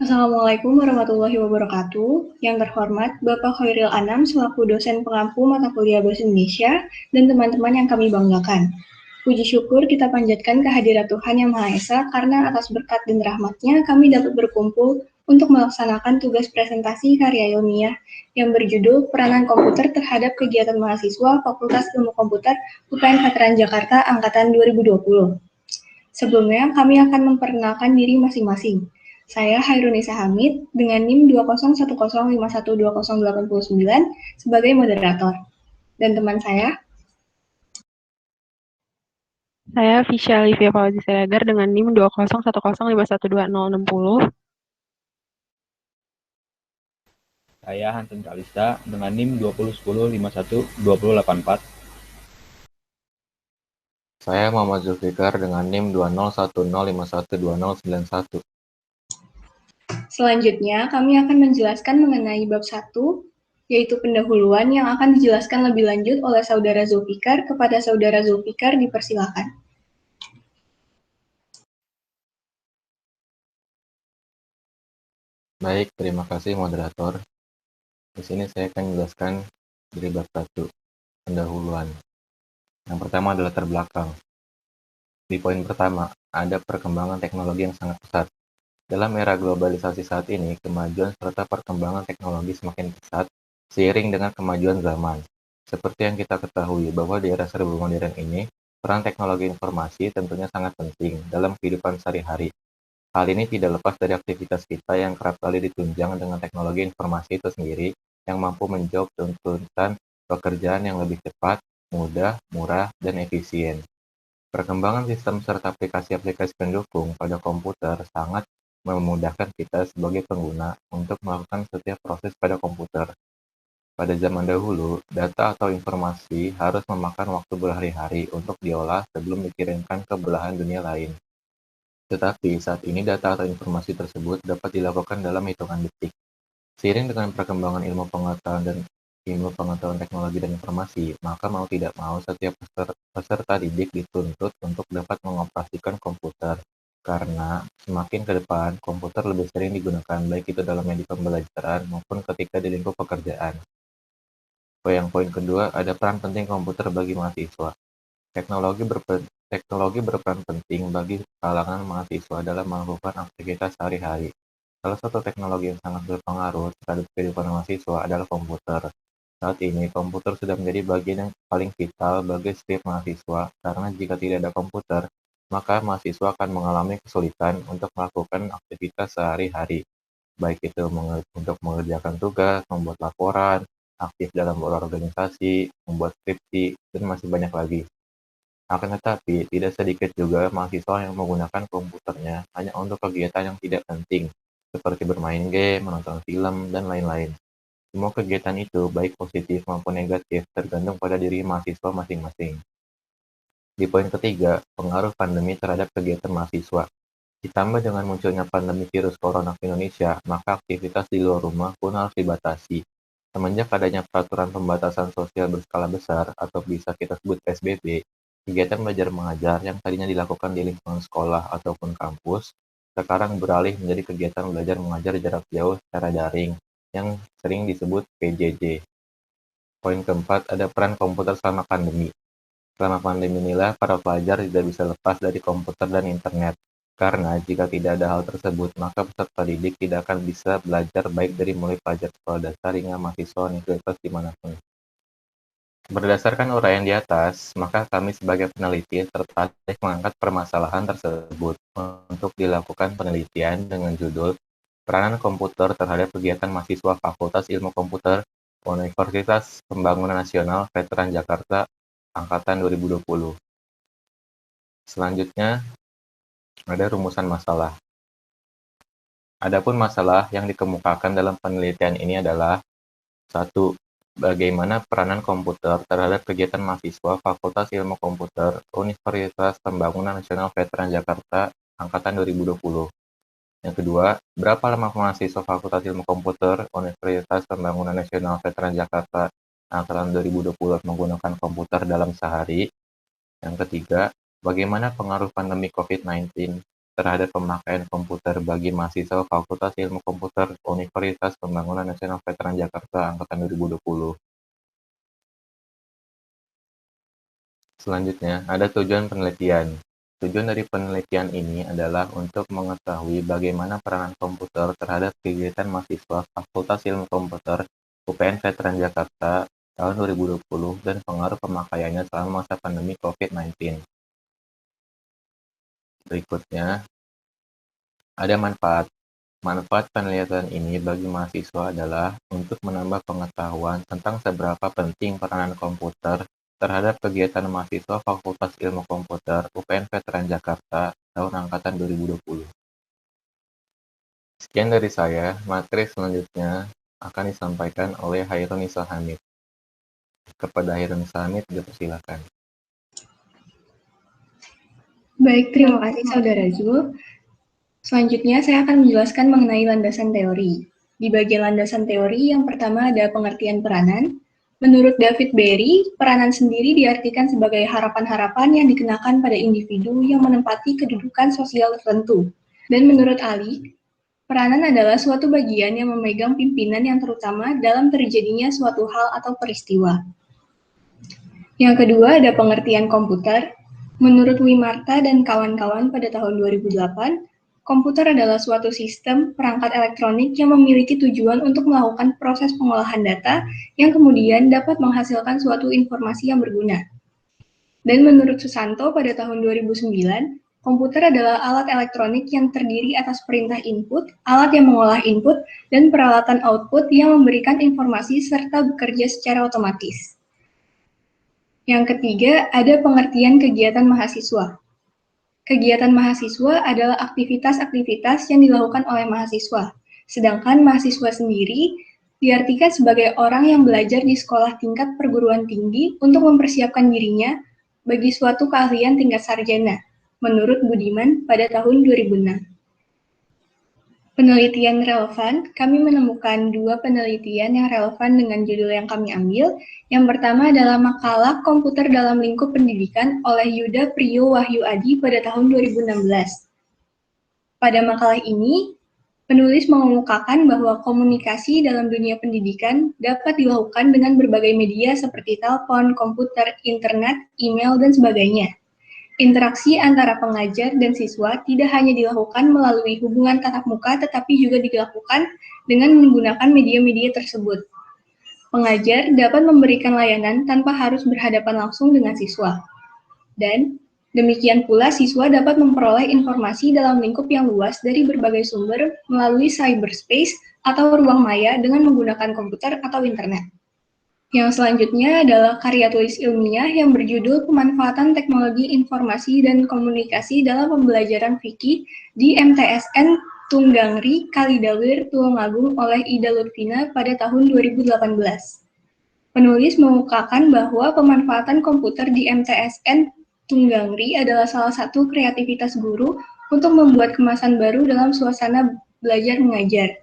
Assalamualaikum warahmatullahi wabarakatuh. Yang terhormat Bapak Khairil Anam selaku dosen pengampu mata kuliah Bahasa Indonesia dan teman-teman yang kami banggakan. Puji syukur kita panjatkan kehadirat Tuhan Yang Maha Esa karena atas berkat dan rahmatnya kami dapat berkumpul untuk melaksanakan tugas presentasi karya ilmiah yang berjudul Peranan Komputer Terhadap Kegiatan Mahasiswa Fakultas Ilmu Komputer UPN Veteran Jakarta Angkatan 2020. Sebelumnya, kami akan memperkenalkan diri masing-masing. Saya Hairunisa Hamid dengan NIM 20105120889 sebagai moderator. Dan teman Saya Fisya Livia Fauzi Siregar dengan NIM 20105126060. Saya Hansen Kalista dengan NIM 201051284. Saya Muhammad Zulfikar dengan NIM 20105120091. Selanjutnya, kami akan menjelaskan mengenai bab 1, yaitu pendahuluan yang akan dijelaskan lebih lanjut oleh Saudara Zulfikar. Kepada Saudara Zulfikar dipersilakan. Baik, terima kasih moderator. Di sini saya akan menjelaskan dari bab 1, pendahuluan. Yang pertama adalah latar belakang. Di poin pertama, ada perkembangan teknologi yang sangat pesat. Dalam era globalisasi saat ini, kemajuan serta perkembangan teknologi semakin pesat seiring dengan kemajuan zaman. Seperti yang kita ketahui bahwa di era serba modern ini, peran teknologi informasi tentunya sangat penting dalam kehidupan sehari-hari. Hal ini tidak lepas dari aktivitas kita yang kerap kali ditunjang dengan teknologi informasi itu sendiri yang mampu menjawab tuntutan pekerjaan yang lebih cepat, mudah, murah, dan efisien. Perkembangan sistem serta aplikasi-aplikasi pendukung pada komputer sangat memudahkan kita sebagai pengguna untuk melakukan setiap proses pada komputer. Pada zaman dahulu, data atau informasi harus memakan waktu berhari-hari untuk diolah sebelum dikirimkan ke belahan dunia lain. Tetapi saat ini data atau informasi tersebut dapat dilakukan dalam hitungan detik. Seiring dengan perkembangan ilmu pengetahuan teknologi dan informasi, maka mau tidak mau setiap peserta didik dituntut untuk dapat mengoperasikan komputer. Karena semakin ke depan, komputer lebih sering digunakan baik itu dalam media pembelajaran maupun ketika di lingkup pekerjaan. Poin kedua, ada peran penting komputer bagi mahasiswa. Teknologi berperan penting bagi kalangan mahasiswa dalam melakukan aktivitas sehari-hari. Salah satu teknologi yang sangat berpengaruh terhadap kehidupan mahasiswa adalah komputer. Saat ini, komputer sudah menjadi bagian yang paling vital bagi setiap mahasiswa, karena jika tidak ada komputer, maka mahasiswa akan mengalami kesulitan untuk melakukan aktivitas sehari-hari, baik itu untuk mengerjakan tugas, membuat laporan, aktif dalam berorganisasi, membuat skripsi, dan masih banyak lagi. Akan tetapi, tidak sedikit juga mahasiswa yang menggunakan komputernya hanya untuk kegiatan yang tidak penting, seperti bermain game, menonton film, dan lain-lain. Semua kegiatan itu, baik positif maupun negatif, tergantung pada diri mahasiswa masing-masing. Di poin ketiga, pengaruh pandemi terhadap kegiatan mahasiswa. Ditambah dengan munculnya pandemi virus corona di Indonesia, maka aktivitas di luar rumah pun harus dibatasi. Semenjak adanya peraturan pembatasan sosial berskala besar, atau bisa kita sebut PSBB, kegiatan belajar mengajar yang tadinya dilakukan di lingkungan sekolah ataupun kampus, sekarang beralih menjadi kegiatan belajar mengajar jarak jauh secara daring, yang sering disebut PJJ. Poin keempat, ada peran komputer selama pandemi. Selama pandemi inilah para pelajar tidak bisa lepas dari komputer dan internet. Karena jika tidak ada hal tersebut, maka peserta didik tidak akan bisa belajar baik dari mulai pelajar sekolah dasar hingga mahasiswa universitas dimanapun. Berdasarkan uraian di atas, maka kami sebagai peneliti tertarik mengangkat permasalahan tersebut untuk dilakukan penelitian dengan judul Peranan Komputer Terhadap Kegiatan Mahasiswa Fakultas Ilmu Komputer Universitas Pembangunan Nasional Veteran Jakarta Angkatan 2020. Selanjutnya, ada rumusan masalah. Adapun masalah yang dikemukakan dalam penelitian ini adalah 1. Bagaimana peranan komputer terhadap kegiatan mahasiswa Fakultas Ilmu Komputer Universitas Pembangunan Nasional Veteran Jakarta Angkatan 2020. Yang kedua, berapa lama mahasiswa Fakultas Ilmu Komputer Universitas Pembangunan Nasional Veteran Jakarta Angkatan 2020 menggunakan komputer dalam sehari. Yang ketiga, bagaimana pengaruh pandemi COVID-19 terhadap pemakaian komputer bagi mahasiswa Fakultas Ilmu Komputer Universitas Pembangunan Nasional Veteran Jakarta Angkatan 2020. Selanjutnya, ada tujuan penelitian. Tujuan dari penelitian ini adalah untuk mengetahui bagaimana peranan komputer terhadap kegiatan mahasiswa Fakultas Ilmu Komputer UPN Veteran Jakarta tahun 2020 dan pengaruh pemakaiannya selama masa pandemi COVID-19. Berikutnya, ada manfaat. Manfaat penelitian ini bagi mahasiswa adalah untuk menambah pengetahuan tentang seberapa penting peranan komputer terhadap kegiatan mahasiswa Fakultas Ilmu Komputer UPN Veteran Jakarta tahun angkatan 2020. Sekian dari saya, materi selanjutnya akan disampaikan oleh Hairunisa Hamid. Kepada Hairunisa Hamid, dipersilakan. Baik, terima kasih Saudara Zul. Selanjutnya saya akan menjelaskan mengenai landasan teori. Di bagian landasan teori, yang pertama ada pengertian peranan. Menurut David Berry, peranan sendiri diartikan sebagai harapan-harapan yang dikenakan pada individu yang menempati kedudukan sosial tertentu. Dan menurut Ali, peranan adalah suatu bagian yang memegang pimpinan yang terutama dalam terjadinya suatu hal atau peristiwa. Yang kedua ada pengertian komputer. Menurut Wimarta dan kawan-kawan pada tahun 2008, komputer adalah suatu sistem perangkat elektronik yang memiliki tujuan untuk melakukan proses pengolahan data yang kemudian dapat menghasilkan suatu informasi yang berguna. Dan menurut Susanto pada tahun 2009, komputer adalah alat elektronik yang terdiri atas perintah input, alat yang mengolah input, dan peralatan output yang memberikan informasi serta bekerja secara otomatis. Yang ketiga, ada pengertian kegiatan mahasiswa. Kegiatan mahasiswa adalah aktivitas-aktivitas yang dilakukan oleh mahasiswa, sedangkan mahasiswa sendiri diartikan sebagai orang yang belajar di sekolah tingkat perguruan tinggi untuk mempersiapkan dirinya bagi suatu keahlian tingkat sarjana, menurut Budiman pada tahun 2006. Penelitian relevan, kami menemukan 2 penelitian yang relevan dengan judul yang kami ambil. Yang pertama adalah makalah komputer dalam lingkup pendidikan oleh Yuda Priyo Wahyu Adi pada tahun 2016. Pada makalah ini, penulis mengemukakan bahwa komunikasi dalam dunia pendidikan dapat dilakukan dengan berbagai media seperti telepon, komputer, internet, email, dan sebagainya. Interaksi antara pengajar dan siswa tidak hanya dilakukan melalui hubungan tatap muka, tetapi juga dilakukan dengan menggunakan media-media tersebut. Pengajar dapat memberikan layanan tanpa harus berhadapan langsung dengan siswa. Dan demikian pula siswa dapat memperoleh informasi dalam lingkup yang luas dari berbagai sumber melalui cyberspace atau ruang maya dengan menggunakan komputer atau internet. Yang selanjutnya adalah karya tulis ilmiah yang berjudul Pemanfaatan Teknologi Informasi dan Komunikasi dalam Pembelajaran Fikih di MTSN Tunggangri, Kalidawir, Tulungagung oleh Ida Lutfina pada tahun 2018. Penulis mengukakan bahwa pemanfaatan komputer di MTSN Tunggangri adalah salah satu kreativitas guru untuk membuat kemasan baru dalam suasana belajar mengajar.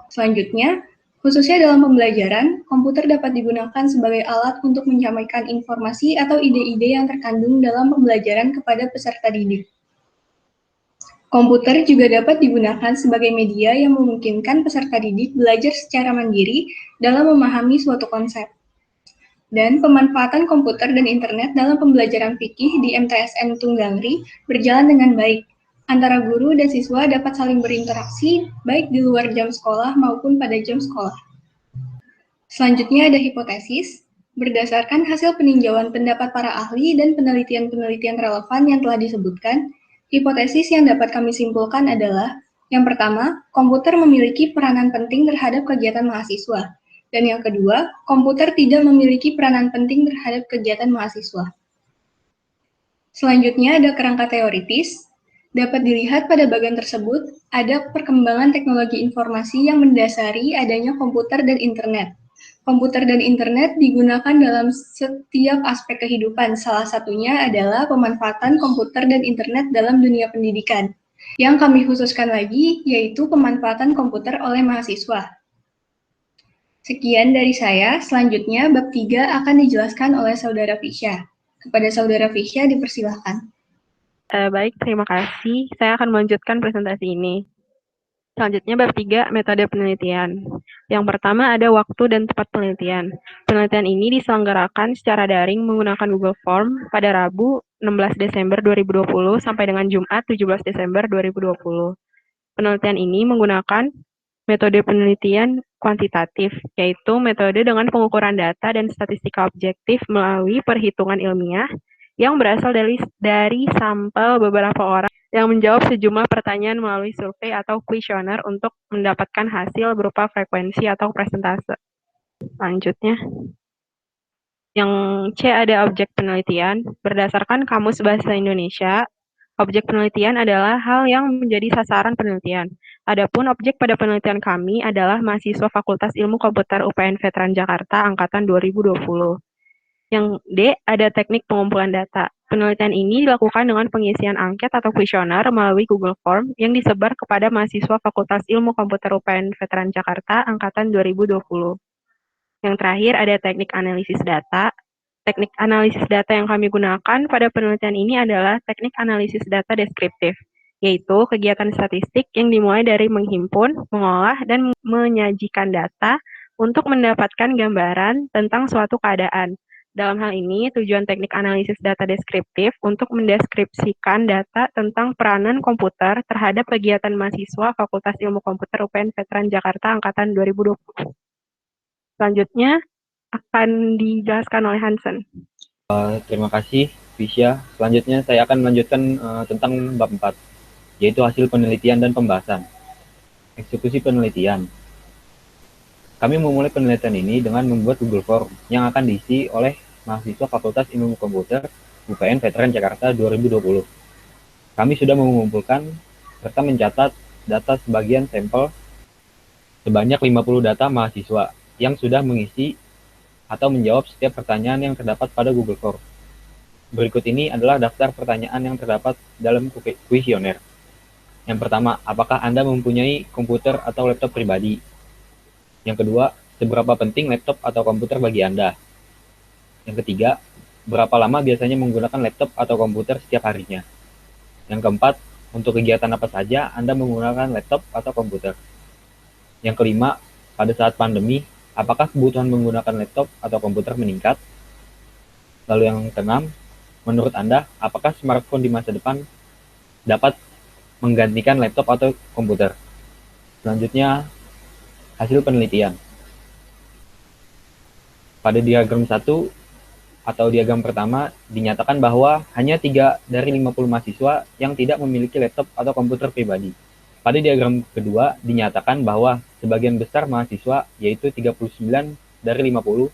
Selanjutnya, khususnya dalam pembelajaran, komputer dapat digunakan sebagai alat untuk menyampaikan informasi atau ide-ide yang terkandung dalam pembelajaran kepada peserta didik. Komputer juga dapat digunakan sebagai media yang memungkinkan peserta didik belajar secara mandiri dalam memahami suatu konsep. Dan pemanfaatan komputer dan internet dalam pembelajaran fikih di MTSN Tunggangri berjalan dengan baik. Antara guru dan siswa dapat saling berinteraksi, baik di luar jam sekolah maupun pada jam sekolah. Selanjutnya ada hipotesis. Berdasarkan hasil peninjauan pendapat para ahli dan penelitian-penelitian relevan yang telah disebutkan, hipotesis yang dapat kami simpulkan adalah, yang pertama, komputer memiliki peranan penting terhadap kegiatan mahasiswa. Dan yang kedua, komputer tidak memiliki peranan penting terhadap kegiatan mahasiswa. Selanjutnya ada kerangka teoritis. Dapat dilihat pada bagian tersebut, ada perkembangan teknologi informasi yang mendasari adanya komputer dan internet. Komputer dan internet digunakan dalam setiap aspek kehidupan, salah satunya adalah pemanfaatan komputer dan internet dalam dunia pendidikan. Yang kami khususkan lagi, yaitu pemanfaatan komputer oleh mahasiswa. Sekian dari saya, selanjutnya bab 3 akan dijelaskan oleh Saudara Fisya. Kepada Saudara Fisya dipersilahkan. Baik, terima kasih. Saya akan melanjutkan presentasi ini. Selanjutnya bab 3, metode penelitian. Yang pertama ada waktu dan tempat penelitian. Penelitian ini diselenggarakan secara daring menggunakan Google Form pada Rabu 16 Desember 2020 sampai dengan Jumat 17 Desember 2020. Penelitian ini menggunakan metode penelitian kuantitatif, yaitu metode dengan pengukuran data dan statistika objektif melalui perhitungan ilmiah yang berasal dari sampel beberapa orang yang menjawab sejumlah pertanyaan melalui survei atau kuesioner untuk mendapatkan hasil berupa frekuensi atau persentase. Selanjutnya, yang C ada objek penelitian. Berdasarkan Kamus Bahasa Indonesia, objek penelitian adalah hal yang menjadi sasaran penelitian. Adapun objek pada penelitian kami adalah mahasiswa Fakultas Ilmu Komputer UPN Veteran Jakarta angkatan 2020. Yang D ada teknik pengumpulan data. Penelitian ini dilakukan dengan pengisian angket atau kuesioner melalui Google Form yang disebar kepada mahasiswa Fakultas Ilmu Komputer UPN Veteran Jakarta angkatan 2020. Yang terakhir ada teknik analisis data. Teknik analisis data yang kami gunakan pada penelitian ini adalah teknik analisis data deskriptif, yaitu kegiatan statistik yang dimulai dari menghimpun, mengolah, dan menyajikan data untuk mendapatkan gambaran tentang suatu keadaan. Dalam hal ini, tujuan teknik analisis data deskriptif untuk mendeskripsikan data tentang peranan komputer terhadap kegiatan mahasiswa Fakultas Ilmu Komputer UPN Veteran Jakarta angkatan 2020. Selanjutnya akan dijelaskan oleh Hansen. Terima kasih, Visya. Selanjutnya saya akan melanjutkan tentang bab 4, yaitu hasil penelitian dan pembahasan. Eksekusi penelitian. Kami memulai penelitian ini dengan membuat Google Form yang akan diisi oleh mahasiswa Fakultas Ilmu Komputer UPN Veteran Jakarta 2020. Kami sudah mengumpulkan serta mencatat data sebagian sampel sebanyak 50 data mahasiswa yang sudah mengisi atau menjawab setiap pertanyaan yang terdapat pada Google Form. Berikut ini adalah daftar pertanyaan yang terdapat dalam kuesioner. Yang pertama, apakah Anda mempunyai komputer atau laptop pribadi? Yang kedua, seberapa penting laptop atau komputer bagi Anda? Yang ketiga, berapa lama biasanya menggunakan laptop atau komputer setiap harinya? Yang keempat, untuk kegiatan apa saja Anda menggunakan laptop atau komputer? Yang kelima, pada saat pandemi, apakah kebutuhan menggunakan laptop atau komputer meningkat? Lalu yang keenam, menurut Anda, apakah smartphone di masa depan dapat menggantikan laptop atau komputer? Selanjutnya, hasil penelitian. Pada diagram 1 atau diagram pertama dinyatakan bahwa hanya 3 dari 50 mahasiswa yang tidak memiliki laptop atau komputer pribadi. Pada diagram kedua dinyatakan bahwa sebagian besar mahasiswa, yaitu 39 dari 50,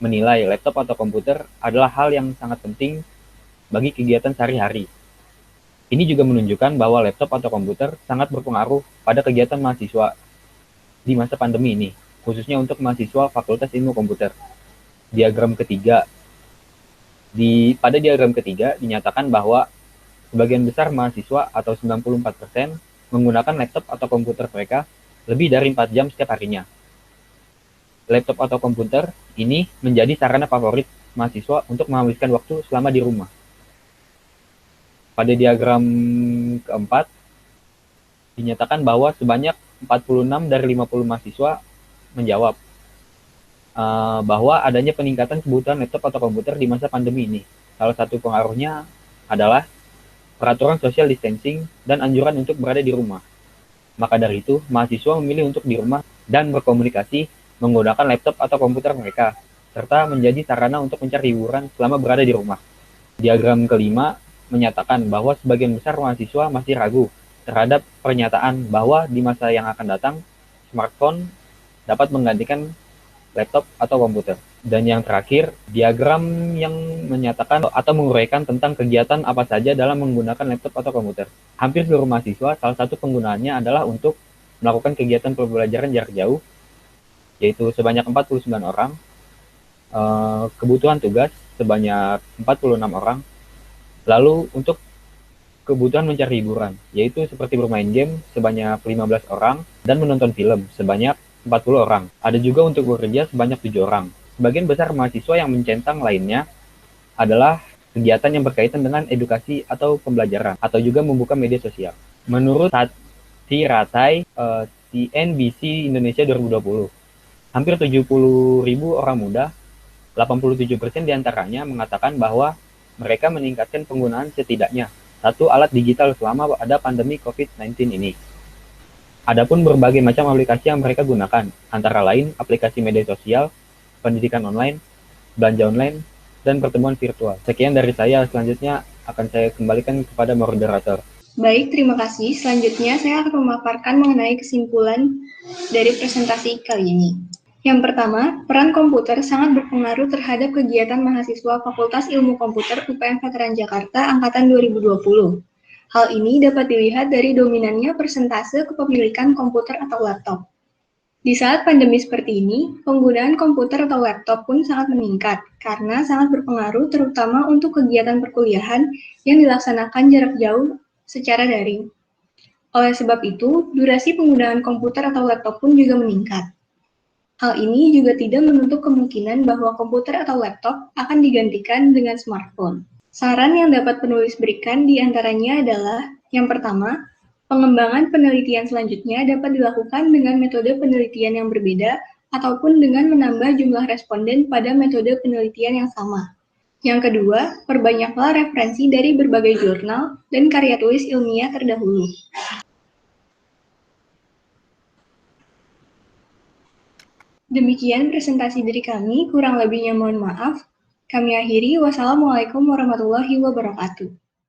menilai laptop atau komputer adalah hal yang sangat penting bagi kegiatan sehari-hari. Ini juga menunjukkan bahwa laptop atau komputer sangat berpengaruh pada kegiatan mahasiswa di masa pandemi ini, khususnya untuk mahasiswa Fakultas Ilmu Komputer. Pada diagram ketiga dinyatakan bahwa sebagian besar mahasiswa atau 94% menggunakan laptop atau komputer mereka lebih dari 4 jam setiap harinya. Laptop atau komputer ini menjadi sarana favorit mahasiswa untuk menghabiskan waktu selama di rumah. Pada diagram keempat dinyatakan bahwa sebanyak 46 dari 50 mahasiswa menjawab bahwa adanya peningkatan kebutuhan laptop atau komputer di masa pandemi ini. Salah satu pengaruhnya adalah peraturan social distancing dan anjuran untuk berada di rumah. Maka dari itu, mahasiswa memilih untuk di rumah dan berkomunikasi menggunakan laptop atau komputer mereka, serta menjadi sarana untuk mencari hiburan selama berada di rumah. Diagram kelima menyatakan bahwa sebagian besar mahasiswa masih ragu terhadap pernyataan bahwa di masa yang akan datang, smartphone dapat menggantikan laptop atau komputer. Dan yang terakhir, diagram yang menyatakan atau menguraikan tentang kegiatan apa saja dalam menggunakan laptop atau komputer. Hampir seluruh mahasiswa, salah satu penggunaannya adalah untuk melakukan kegiatan pembelajaran jarak jauh, yaitu sebanyak 49 orang, kebutuhan tugas sebanyak 46 orang, lalu untuk kebutuhan mencari hiburan, yaitu seperti bermain game sebanyak 15 orang, dan menonton film sebanyak 40 orang. Ada juga untuk bekerja sebanyak 7 orang. Sebagian besar mahasiswa yang mencentang lainnya adalah kegiatan yang berkaitan dengan edukasi atau pembelajaran, atau juga membuka media sosial. Menurut Tati Ratai CNBC Indonesia 2020, hampir 70.000 orang muda, 87% diantaranya mengatakan bahwa mereka meningkatkan penggunaan setidaknya satu alat digital selama ada pandemi COVID-19 ini. Adapun berbagai macam aplikasi yang mereka gunakan, antara lain aplikasi media sosial, pendidikan online, belanja online, dan pertemuan virtual. Sekian dari saya, selanjutnya akan saya kembalikan kepada moderator. Baik, terima kasih. Selanjutnya saya akan memaparkan mengenai kesimpulan dari presentasi kali ini. Yang pertama, peran komputer sangat berpengaruh terhadap kegiatan mahasiswa Fakultas Ilmu Komputer UPN Veteran Jakarta Angkatan 2020. Hal ini dapat dilihat dari dominannya persentase kepemilikan komputer atau laptop. Di saat pandemi seperti ini, penggunaan komputer atau laptop pun sangat meningkat karena sangat berpengaruh terutama untuk kegiatan perkuliahan yang dilaksanakan jarak jauh secara daring. Oleh sebab itu, durasi penggunaan komputer atau laptop pun juga meningkat. Hal ini juga tidak menutup kemungkinan bahwa komputer atau laptop akan digantikan dengan smartphone. Saran yang dapat penulis berikan diantaranya adalah, yang pertama, pengembangan penelitian selanjutnya dapat dilakukan dengan metode penelitian yang berbeda ataupun dengan menambah jumlah responden pada metode penelitian yang sama. Yang kedua, perbanyaklah referensi dari berbagai jurnal dan karya tulis ilmiah terdahulu. Demikian presentasi dari kami, kurang lebihnya mohon maaf. Kami akhiri, wassalamualaikum warahmatullahi wabarakatuh.